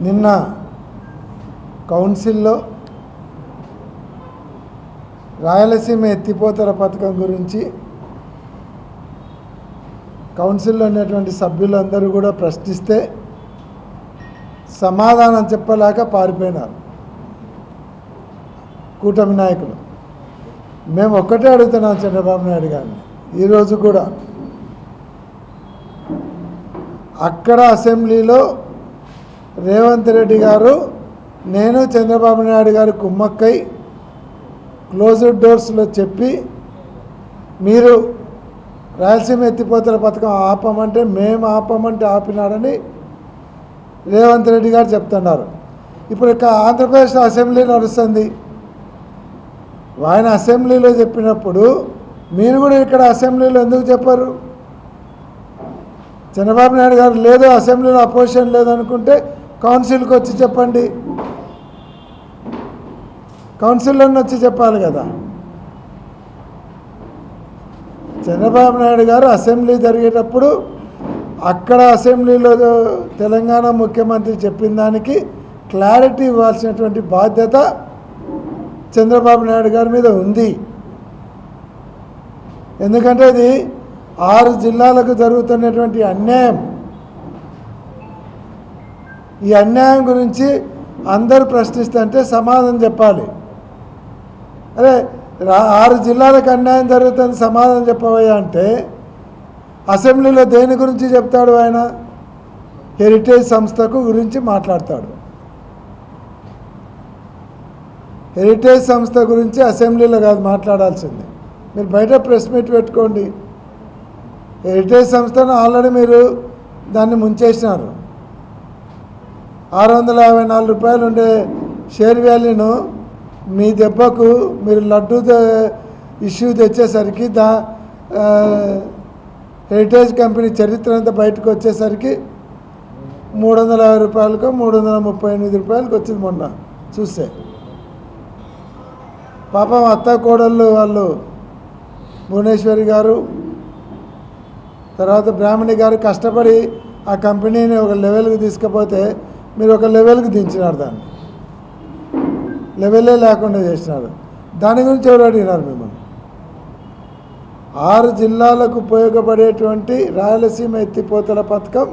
నిన్న కౌన్సిల్లో రాయలసీమ ఎత్తిపోతల పథకం గురించి కౌన్సిల్లో ఉన్నటువంటి సభ్యులందరూ కూడా ప్రశ్నిస్తే సమాధానం చెప్పలేక పారిపోయినారు కూటమి నాయకులు. మేము ఒక్కటే అడుగుతున్నాం చంద్రబాబు నాయుడు గారిని, ఈరోజు కూడా అక్కడ అసెంబ్లీలో రేవంత్ రెడ్డి గారు నేను చంద్రబాబు నాయుడు గారు కుమ్మక్కై క్లోజ్డ్ డోర్స్లో చెప్పి మీరు రాయలసీమ ఎత్తిపోతల పథకం ఆపమంటే మేము ఆపమంటే ఆపినాడని రేవంత్ రెడ్డి గారు చెప్తున్నారు. ఇప్పుడు ఇక ఆంధ్రప్రదేశ్ అసెంబ్లీ నడుస్తుంది. ఆయన అసెంబ్లీలో చెప్పినప్పుడు మీరు కూడా ఇక్కడ అసెంబ్లీలో ఎందుకు చెప్పారు? చంద్రబాబు నాయుడు గారు లేదు అసెంబ్లీలో అపోజిషన్ లేదనుకుంటే కౌన్సిల్కి వచ్చి చెప్పండి, కౌన్సిల్లోనే వచ్చి చెప్పాలి కదా. చంద్రబాబు నాయుడు గారు అసెంబ్లీ జరిగేటప్పుడు అక్కడ అసెంబ్లీలో తెలంగాణ ముఖ్యమంత్రి చెప్పిన దానికి క్లారిటీ ఇవ్వాల్సినటువంటి బాధ్యత చంద్రబాబు నాయుడు గారి మీద ఉంది. ఎందుకంటే ఇది 6 జిల్లాలకు జరుగుతున్నటువంటి అన్యాయం. ఈ అన్యాయం గురించి అందరూ ప్రశ్నిస్తుంటే సమాధానం చెప్పాలి. అరే 6 జిల్లాలకు అన్యాయం జరుగుతుంది సమాధానం చెప్పవయ్యా అంటే అసెంబ్లీలో దేని గురించి చెప్తాడు? ఆయన హెరిటేజ్ సంస్థకు గురించి మాట్లాడతాడు. హెరిటేజ్ సంస్థ గురించి అసెంబ్లీలో కాదు మాట్లాడాల్సింది, మీరు బయట ప్రెస్ మీట్ పెట్టుకోండి. హెరిటేజ్ సంస్థను ఆల్రెడీ మీరు దాన్ని ముంచేసినారు. 654 రూపాయలు ఉండే షేర్ వాల్యూను మీ దెబ్బకు మీరు లడ్డూ ఇష్యూ తెచ్చేసరికి హెరిటేజ్ కంపెనీ చరిత్ర అంతా బయటకు వచ్చేసరికి 350 రూపాయలకు 338 రూపాయలకు వచ్చింది మొన్న చూస్తే. పాపం అత్త కోడళ్ళు వాళ్ళు భువనేశ్వరి గారు తర్వాత బ్రాహ్మణి గారు కష్టపడి ఆ కంపెనీని ఒక లెవెల్కి తీసుకుపోతే మీరు ఒక లెవెల్కి దించినారు, దాన్ని లెవెలే లేకుండా చేసినారు. దాని గురించి ఎవరు అడిగినారు మిమ్మల్ని? 6 జిల్లాలకు ఉపయోగపడేటువంటి రాయలసీమ ఎత్తిపోతల పథకం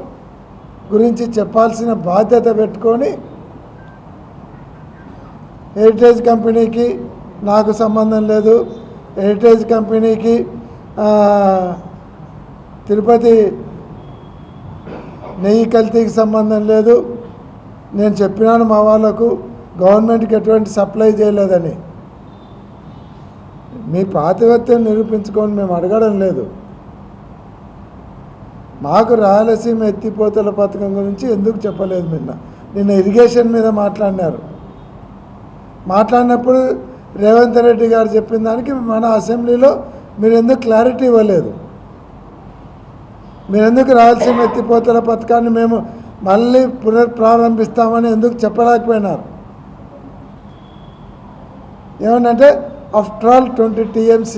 గురించి చెప్పాల్సిన బాధ్యత పెట్టుకొని హెరిటేజ్ కంపెనీకి నాకు సంబంధం లేదు, హెరిటేజ్ కంపెనీకి తిరుపతి నెయ్యి కల్తీకి సంబంధం లేదు, నేను చెప్పినాను మా వాళ్ళకు గవర్నమెంట్కి ఎటువంటి సప్లై చేయలేదని. మీ ప్రాతిపత్యం నిరూపించుకొని మేము అడగడం లేదు. మాకు రాయలసీమ ఎత్తిపోతల పథకం గురించి ఎందుకు చెప్పలేదు? నిన్న ఇరిగేషన్ మీద మాట్లాడినప్పుడు రేవంత్ రెడ్డి గారు చెప్పిన దానికి మన అసెంబ్లీలో మీరు ఎందుకు క్లారిటీ ఇవ్వలేదు? మీరు ఎందుకు రాయలసీమ ఎత్తిపోతల పథకాన్ని మేము మళ్ళీ పునఃప్రారంభిస్తామని ఎందుకు చెప్పలేకపోయినారు? ఏమనంటే ఆఫ్టర్ ఆల్ 20 TMC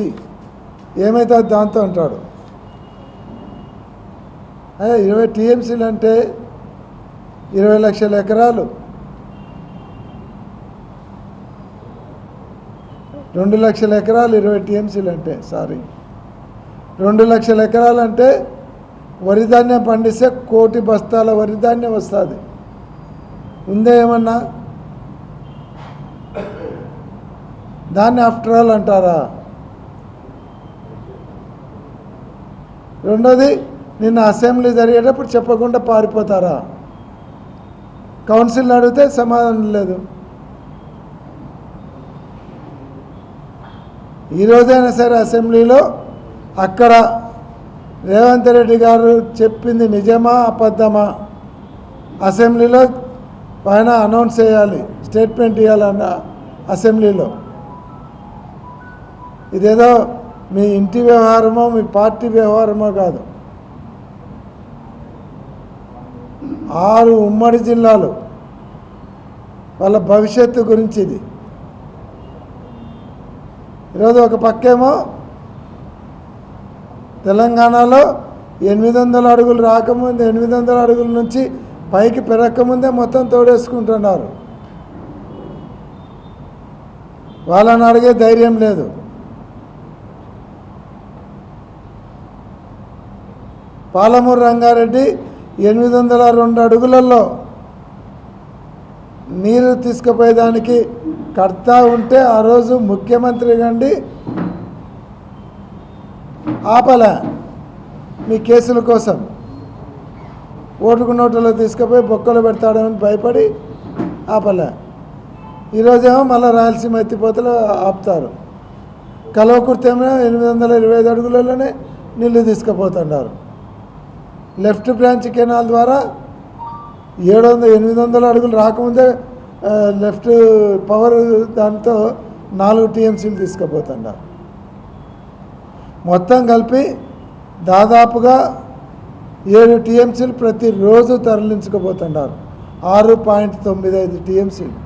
ఏమైతే దాంతో అంటాడు. 20 TMCలు అంటే 20 లక్షల ఎకరాలు, 2 లక్షల ఎకరాలు 20 TMCలు అంటే 2 లక్షల ఎకరాలు అంటే వరి ధాన్యం పండిస్తే 1 కోటి బస్తాల వరి ధాన్యం వస్తుంది. ఉందే ఏమన్నా? దాన్ని ఆఫ్టర్ ఆల్ అంటారా? రెండోది, నిన్న అసెంబ్లీ జరిగేటప్పుడు చెప్పకుండా పారిపోతారా? కౌన్సిల్ అడిగితే సమాధానం లేదు. ఈరోజైనా సరే అసెంబ్లీలో అక్కడ రేవంత్ రెడ్డి గారు చెప్పింది నిజమా అబద్ధమా అసెంబ్లీలో ఆయన అనౌన్స్ చేయాలి, స్టేట్మెంట్ ఇవ్వాలన్న అసెంబ్లీలో. ఇదేదో మీ ఇంటి వ్యవహారమో మీ పార్టీ వ్యవహారమో కాదు. 6 ఉమ్మడి జిల్లాలు వాళ్ళ భవిష్యత్తు గురించి ఇది. ఈరోజు ఒక పక్కేమో తెలంగాణలో 800 అడుగులు రాకముందు 800 అడుగుల నుంచి పైకి పెరగకముందే మొత్తం తోడేసుకుంటున్నారు. వాళ్ళని అడిగే ధైర్యం లేదు. పాలమూరు రంగారెడ్డి 802 అడుగులలో నీరు తీసుకుపోయేదానికి కర్తా ఉంటే ఆ రోజు ముఖ్యమంత్రి గండి ఆపలే మీ కేసుల కోసం. ఓటుకు నోటులో తీసుకుపోయి బొక్కలు పెడతాడని భయపడి ఆపలే. ఈరోజేమో మళ్ళీ రాయలసీమ ఎత్తిపోతలు ఆపుతారు. కల్వకుర్తేమో 825 అడుగులలోనే నీళ్లు తీసుకుపోతున్నారు. లెఫ్ట్ బ్రాంచ్ కెనాల్ ద్వారా 800 అడుగులు రాకముందే లెఫ్ట్ పవర్ దాంతో 4 టీఎంసీలు తీసుకుపోతున్నారు. మొత్తం కలిపి దాదాపుగా 7 టీఎంసీలు ప్రతిరోజు తరలించుకుపోతున్నారు. 6.95 టీఎంసీలు.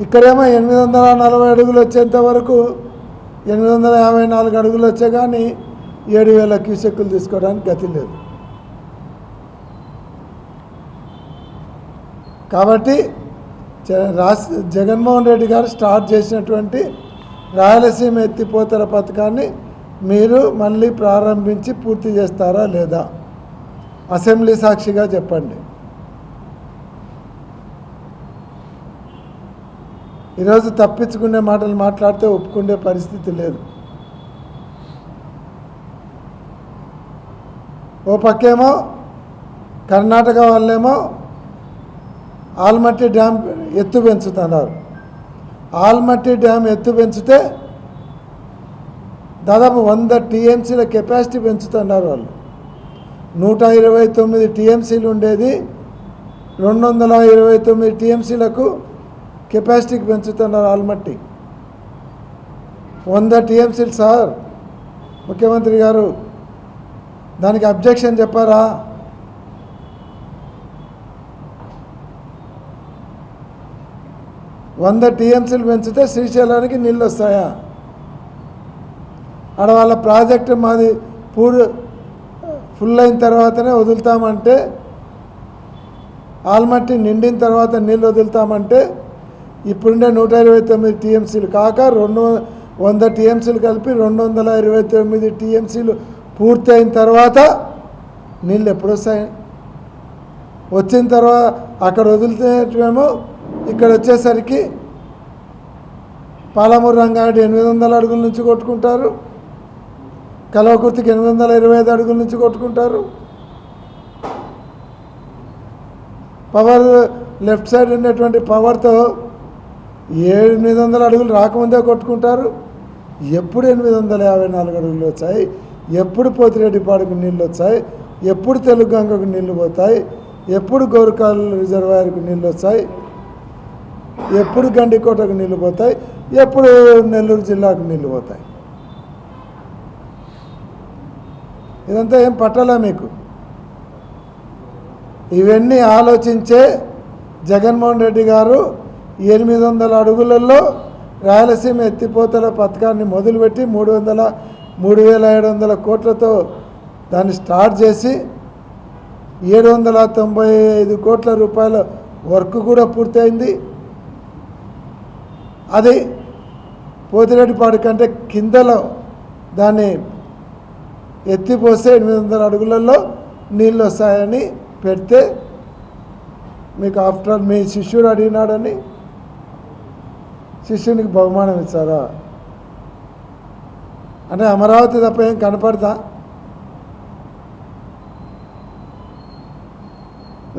ఇక్కడేమో 840 అడుగులు వచ్చేంత వరకు 854 అడుగులు వచ్చే కానీ 7,000 క్యూసెక్కులు తీసుకోవడానికి గతి లేదు. కాబట్టి జగన్మోహన్ రెడ్డి గారు స్టార్ట్ చేసినటువంటి రాయలసీమ ఎత్తిపోతల పథకాన్ని మీరు మళ్ళీ ప్రారంభించి పూర్తి చేస్తారా లేదా? అసెంబ్లీ సాక్షిగా చెప్పండి. ఈరోజు తప్పించుకునే మాటలు మాట్లాడితే ఒప్పుకునే పరిస్థితి లేదు. ఓ పక్కేమో కర్ణాటక వాళ్ళేమో ఆల్మట్టి డ్యామ్ ఎత్తు పెంచుతున్నారు. ఆల్మట్టి డ్యామ్ ఎత్తు పెంచితే దాదాపు 100 టీఎంసీల కెపాసిటీ పెంచుతున్నారు వాళ్ళు. 129 టీఎంసీలు ఉండేది 229 టీఎంసీలకు కెపాసిటీకి పెంచుతున్నారు ఆల్మట్టి. 100 టీఎంసీలు సార్. ముఖ్యమంత్రి గారు దానికి అబ్జెక్షన్ చెప్పారా? వంద టీఎంసీలు పెంచితే శ్రీశైలానికి నీళ్ళు వస్తాయా? ఆడ వాళ్ళ ప్రాజెక్టు మాది ఫుల్ అయిన తర్వాతనే వదులుతామంటే, ఆల్మట్టి నిండిన తర్వాత నీళ్ళు వదులుతామంటే ఇప్పుడుండే 129 టీఎంసీలు కాక 100 టీఎంసీలు కలిపి 229 టీఎంసీలు పూర్తి అయిన తర్వాత నీళ్ళు ఎప్పుడు వస్తాయి? వచ్చిన తర్వాత అక్కడ వదిలితేమో ఇక్కడ వచ్చేసరికి పాలమూరు రంగారెడ్డి 800 అడుగుల నుంచి కొట్టుకుంటారు, కల్వకుర్తికి 825 అడుగుల నుంచి కొట్టుకుంటారు. పవర్ లెఫ్ట్ సైడ్ ఉన్నటువంటి పవర్తో 800 అడుగులు రాకముందే కొట్టుకుంటారు. ఎప్పుడు 854 అడుగులు వచ్చాయి? ఎప్పుడు పోతిరెడ్డిపాడుకు నీళ్ళు వచ్చాయి? ఎప్పుడు తెలుగుగంగకు నీళ్లు పోతాయి? ఎప్పుడు గోరుకాల్ రిజర్వాయర్కు నీళ్ళు వచ్చాయి? ఎప్పుడు గండికోటకు నీళ్ళు పోతాయి? ఎప్పుడు నెల్లూరు జిల్లాకు నీళ్ళు పోతాయి? ఇదంతా ఏం పట్టాలా మీకు? ఇవన్నీ ఆలోచించే జగన్మోహన్ రెడ్డి గారు 800 అడుగులలో రాయలసీమ ఎత్తిపోతల పథకాన్ని మొదలుపెట్టి 3,700 కోట్లతో దాన్ని స్టార్ట్ చేసి 795 కోట్ల రూపాయల వర్క్ కూడా పూర్తయింది. అది పోతిరెడ్డిపాడు కంటే కిందలో దాన్ని ఎత్తిపోస్తే 800 అడుగులలో నీళ్ళు వస్తాయని పెడితే మీకు ఆఫ్టర్ ఆల్ మీ శిష్యుడు అడిగినాడని శిష్యునికి బహుమానం ఇచ్చారా? అంటే అమరావతి తప్ప ఏం కనపడదా?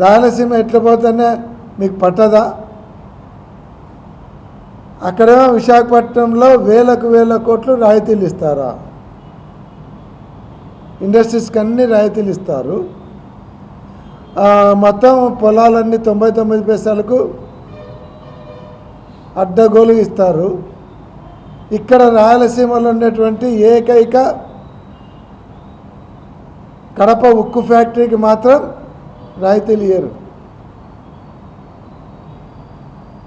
రాయలసీమ ఎట్లా పోతేనే మీకు పట్టదా? అక్కడేమో విశాఖపట్నంలో వేల కోట్లు రాయితీలు ఇస్తారా? ఇండస్ట్రీస్కి అన్ని రాయితీలు ఇస్తారు. మొత్తం పొలాలన్నీ 99 పైసలకు అడ్డగోలు ఇస్తారు. ఇక్కడ రాయలసీమలో ఉండేటువంటి ఏకైక కడప ఉక్కు ఫ్యాక్టరీకి మాత్రం రాయితీలు ఇయ్యరు.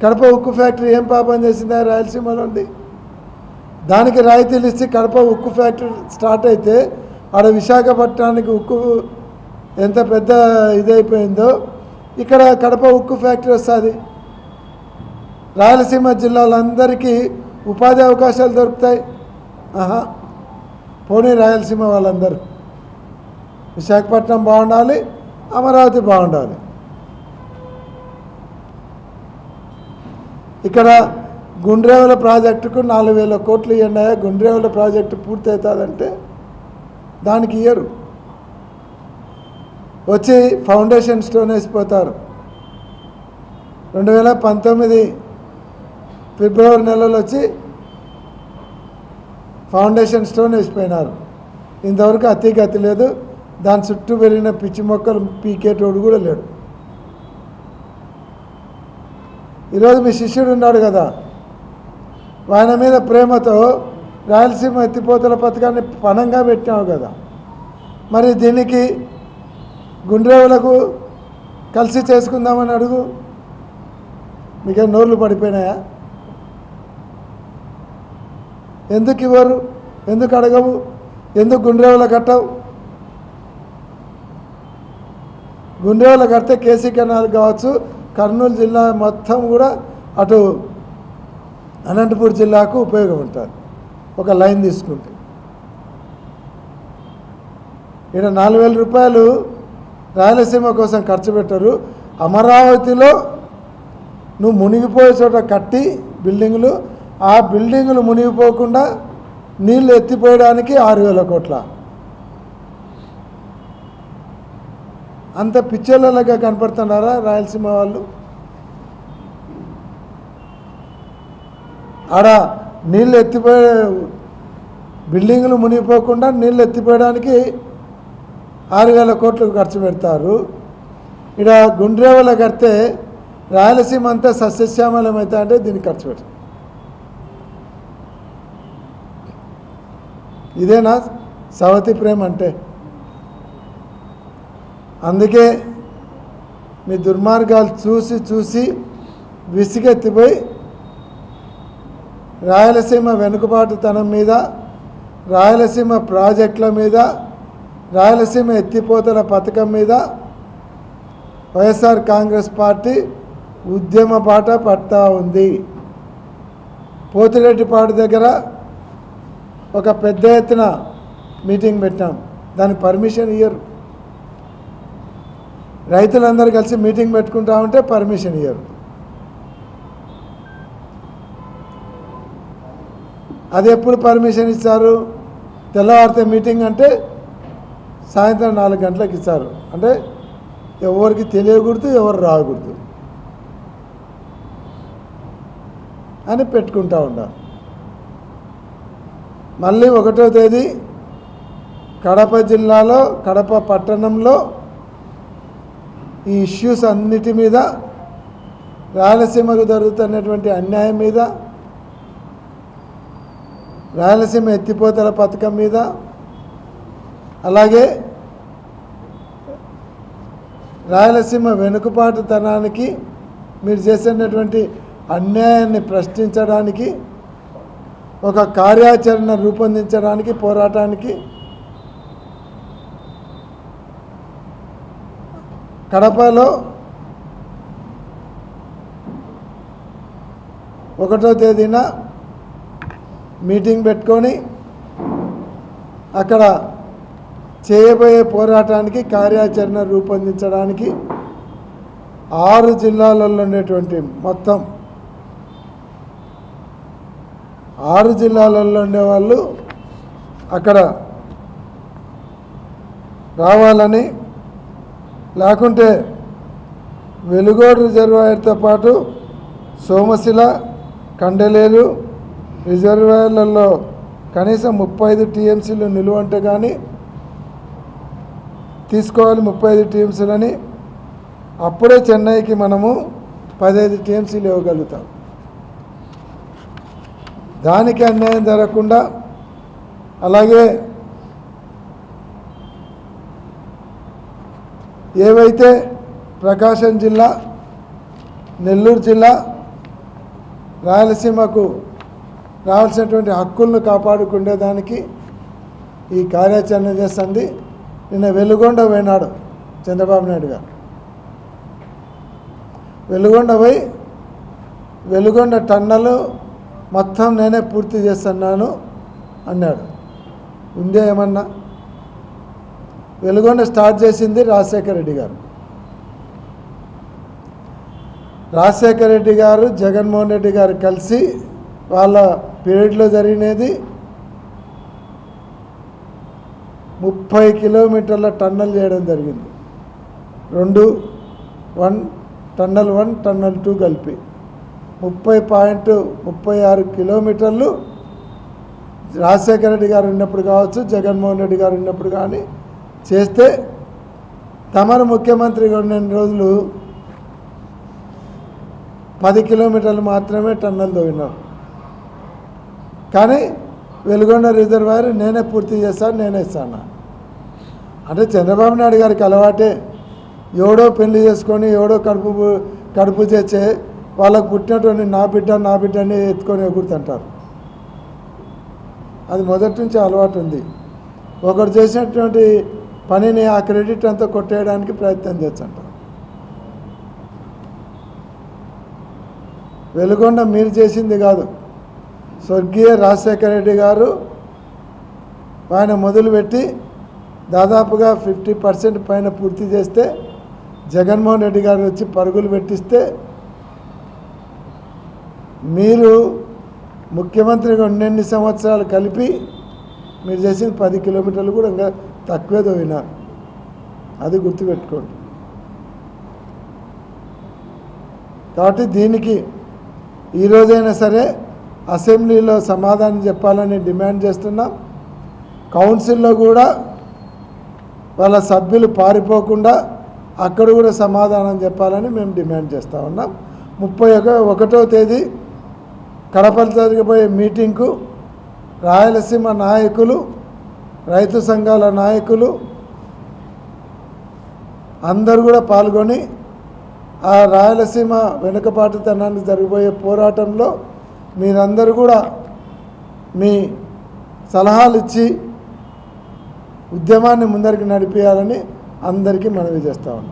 కడప ఉక్కు ఫ్యాక్టరీ ఏం పాపం చేసిందా రాయలసీమలో ఉంది? దానికి రాయితీలు ఇచ్చి కడప ఉక్కు ఫ్యాక్టరీ స్టార్ట్ అయితే ఆడ విశాఖపట్నానికి ఉక్కు ఎంత పెద్ద ఇదైపోయిందో. ఇక్కడ కడప ఉక్కు ఫ్యాక్టరీ వస్తుంది, రాయలసీమ జిల్లాలందరికీ ఉపాధి అవకాశాలు దొరుకుతాయి. పోనీ రాయలసీమ వాళ్ళందరూ, విశాఖపట్నం బాగుండాలి, అమరావతి బాగుండాలి. ఇక్కడ గుండ్రేవుల ప్రాజెక్టుకు 4,000 కోట్లు ఇవ్వండి, గుండ్రేవుల ప్రాజెక్టు పూర్తి అవుతుందంటే దానికి ఇయ్యరు. వచ్చి ఫౌండేషన్ స్టోన్ వేసిపోతారు. 2019 ఫిబ్రవరి నెలలో వచ్చి ఫౌండేషన్ స్టోన్ వేసిపోయినారు. ఇంతవరకు అతి లేదు. దాని చుట్టూ పెరిగిన పిచ్చి మొక్కలు పీకేటోడు కూడా లేడు. ఈరోజు మీ శిష్యుడు ఉన్నాడు కదా, ఆయన మీద ప్రేమతో రాయలసీమ ఎత్తిపోతల పథకాన్ని పణంగా పెట్టాము కదా, మరి దీనికి గుండ్రేవులకు కలిసి చేసుకుందామని అడుగు. మీకే నోర్లు పడిపోయినాయా? ఎందుకు ఇవ్వరు? ఎందుకు అడగవు? ఎందుకు గుండ్రేవుల కట్టవు? గుండ్రేవుల కడితే కేసీ కెనాల్ కావచ్చు, కర్నూలు జిల్లా మొత్తం కూడా అటు అనంతపూర్ జిల్లాకు ఉపయోగం ఉంటుంది ఒక లైన్ తీసుకుంటే. ఇక్కడ 4,000 రూపాయలు రాయలసీమ కోసం ఖర్చు పెట్టరు. అమరావతిలో నువ్వు మునిగిపోయే చోట కట్టి బిల్డింగులు, ఆ బిల్డింగులు మునిగిపోకుండా నీళ్ళు ఎత్తిపోయడానికి 6,000 కోట్ల. అంత పిచ్చోళ్ళగా కనపడుతున్నారా రాయలసీమ వాళ్ళు? ఆడ నీళ్ళు ఎత్తిపోయే బిల్డింగులు మునిగిపోకుండా నీళ్ళు ఎత్తిపోయడానికి 6,000 కోట్లు ఖర్చు పెడతారు. ఇక్కడ గుండ్రేవుల కడితే రాయలసీమ అంతా సస్యశ్యామలం అవుతా అంటే దీనికి ఖర్చు పెడతారు. ఇదేనా సవతి ప్రేమ అంటే? అందుకే మీ దుర్మార్గాలు చూసి చూసి విసిగెత్తిపోయి రాయలసీమ వెనుకబాటుతనం మీద, రాయలసీమ ప్రాజెక్టుల మీద, రాయలసీమ ఎత్తిపోతల పథకం మీద వైఎస్ఆర్ కాంగ్రెస్ పార్టీ ఉద్యమ బాట పడతా ఉంది. పోతిరెడ్డిపాడు దగ్గర ఒక పెద్ద ఎత్తున మీటింగ్ పెట్టాం, దానికి పర్మిషన్ ఇయ్యరు. రైతులందరూ కలిసి మీటింగ్ పెట్టుకుంటా ఉంటే పర్మిషన్ ఇయ్యరు. అది ఎప్పుడు పర్మిషన్ ఇచ్చారు? తెల్లవారితే మీటింగ్ అంటే సాయంత్రం 4 గంటలకు ఇచ్చారు. అంటే ఎవరికి తెలియకూడదు, ఎవరు రాకూడదు అని పెట్టుకుంటా ఉన్నారు. మళ్ళీ 1వ తేదీ కడప జిల్లాలో, కడప పట్టణంలో ఈ ఇష్యూస్ అన్నిటి మీద, రాయలసీమకు జరుగుతున్నటువంటి అన్యాయం మీద, రాయలసీమ ఎత్తిపోతల పథకం మీద, అలాగే రాయలసీమ వెనుకబాటుతనానికి మీరు చేసినటువంటి అన్యాయాన్ని ప్రశ్నించడానికి, ఒక కార్యాచరణ రూపొందించడానికి, పోరాటానికి కడపలో 1వ తేదీన మీటింగ్ పెట్టుకొని అక్కడ చేయబోయే పోరాటానికి కార్యాచరణ రూపొందించడానికి 6 జిల్లాలలో ఉండేటువంటి మొత్తం 6 జిల్లాలలో ఉండేవాళ్ళు అక్కడ రావాలని, లేకుంటే వెలుగోడు రిజర్వాయర్తో పాటు సోమశిల, కండలేరు రిజర్వాయర్లలో కనీసం 35 టీఎంసీలు నిలువ అంటే కానీ తీసుకోవాలి, 35 టీఎంసీలని. అప్పుడే చెన్నైకి మనము 15 టీఎంసీలు ఇవ్వగలుగుతాం. దానికి అన్యాయం జరగకుండా, అలాగే ఏవైతే ప్రకాశం జిల్లా, నెల్లూరు జిల్లా, రాయలసీమకు రావాల్సినటువంటి హక్కులను కాపాడుకునేదానికి ఈ కార్యాచరణ చేస్తుంది. నిన్న వెలుగొండ పోయినాడు చంద్రబాబు నాయుడు గారు. వెలుగొండ టన్నలు మొత్తం నేనే పూర్తి చేస్తున్నాను అన్నాడు. ఉందే ఏమన్నా? వెలుగొండ స్టార్ట్ చేసింది రాజశేఖర రెడ్డి గారు. రాజశేఖర రెడ్డి గారు, జగన్మోహన్ రెడ్డి గారు కలిసి వాళ్ళ పీరియడ్లో జరిగినది 30 కిలోమీటర్ల టన్నల్ చేయడం జరిగింది. 1 టన్నల్ 1 టన్నల్ 2 కలిపి 30.36 కిలోమీటర్లు రాజశేఖర రెడ్డి గారు ఉన్నప్పుడు కావచ్చు, జగన్మోహన్ రెడ్డి గారు ఉన్నప్పుడు కానీ చేస్తే, తమరు ముఖ్యమంత్రిగా ఉన్న రోజులు 10 కిలోమీటర్లు మాత్రమే టన్నల్ తవ్వినారు. కానీ వెలుగొండ రిజర్వాయర్ నేనే పూర్తి చేస్తాను, నేనే ఇస్తాను. అంటే చంద్రబాబు నాయుడు గారికి అలవాటే. ఎవడో పెళ్లి చేసుకొని ఎవడో కడుపు చేసే వాళ్ళకు పుట్టినటువంటి నా బిడ్డని ఎత్తుకొని ఎగురుతుంటారు. అది మొదటి నుంచి అలవాటు ఉంది. ఒకరు చేసినటువంటి పనిని ఆ క్రెడిట్ అంతా కొట్టేయడానికి ప్రయత్నం చేస్తుంటారు. వెలుగొండ మీరు చేసింది కాదు, స్వర్గీయ రాజశేఖర రెడ్డి గారు ఆయన మొదలుపెట్టి దాదాపుగా 50% పైన పూర్తి చేస్తే, జగన్మోహన్ రెడ్డి గారు వచ్చి పరుగులు పెట్టిస్తే, మీరు ముఖ్యమంత్రిగా ఉన్నన్ని సంవత్సరాలు కలిపి మీరు చేసిన 10 కిలోమీటర్లు కూడా ఇంకా తక్కువే తవ్వినారు. అది గుర్తుపెట్టుకోండి. కాబట్టి దీనికి ఈరోజైనా సరే అసెంబ్లీలో సమాధానం చెప్పాలని డిమాండ్ చేస్తున్నాం. కౌన్సిల్లో కూడా వాళ్ళ సభ్యులు పారిపోకుండా అక్కడ కూడా సమాధానం చెప్పాలని మేము డిమాండ్ చేస్తూ ఉన్నాం. 31వ తేదీ కడపలో జరిగిపోయే మీటింగ్కు రాయలసీమ నాయకులు, రైతు సంఘాల నాయకులు అందరూ కూడా పాల్గొని ఆ రాయలసీమ వెనుకబాటుతనానికి జరిగిపోయే పోరాటంలో మీరందరూ కూడా మీ సలహాలు ఇచ్చి ఉద్యమాన్ని ముందరికి నడిపించాలని అందరికీ మనవి చేస్తూ ఉన్నాం.